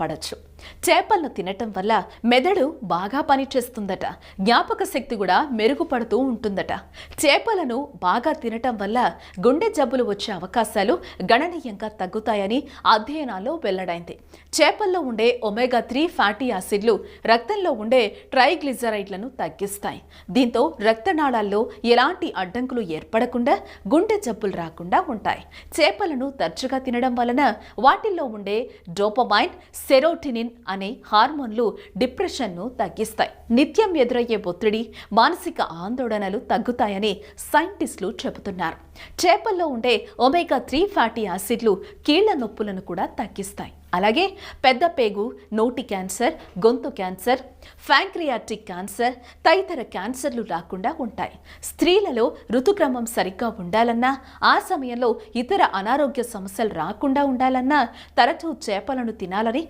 కాపాడొచ్చు. చేపలను తినటం వల్ల మెదడు బాగా పనిచేస్తుందట, జ్ఞాపక శక్తి కూడా మెరుగుపడుతూ ఉంటుందట. చేపలను బాగా తినటం వల్ల గుండె జబ్బులు వచ్చే అవకాశాలు గణనీయంగా తగ్గుతాయని అధ్యయనాల్లో వెల్లడైంది. చేపల్లో ఉండే ఒమేగా-3 ఫ్యాటీ యాసిడ్లు రక్తంలో ఉండే ట్రైగ్లిజరైడ్లను తగ్గిస్తాయి. దీంతో రక్తనాళాల్లో ఎలాంటి అడ్డంకులు ఏర్పడకుండా గుండె జబ్బులు రాకుండా ఉంటాయి. చేపలను తరచుగా తినడం వలన వాటిల్లో ఉండే డోపమైన్, సెరోటినిన్ అనే హార్మోన్లు డిప్రెషన్ను తగ్గిస్తాయి. నిత్యం ఎదురయ్యే ఒత్తిడి, మానసిక ఆందోళనలు తగ్గుతాయని సైంటిస్టులు చెబుతున్నారు. చేపల్లో ఉండే ఒమేగా-3 ఫ్యాటీ యాసిడ్లు కీళ్ల నొప్పులను కూడా తగ్గిస్తాయి. అలాగే పెద్ద పేగు, నోటి క్యాన్సర్, గొంతు క్యాన్సర్, ప్యాంక్రియాటిక్ క్యాన్సర్ తదితర క్యాన్సర్లు రాకుండా ఉంటాయి. స్త్రీలలో ఋతుక్రమం సరిగ్గా ఉండాలన్నా, ఆ సమయంలో ఇతర అనారోగ్య సమస్యలు రాకుండా ఉండాలన్నా తరచూ చేపలను తినాలని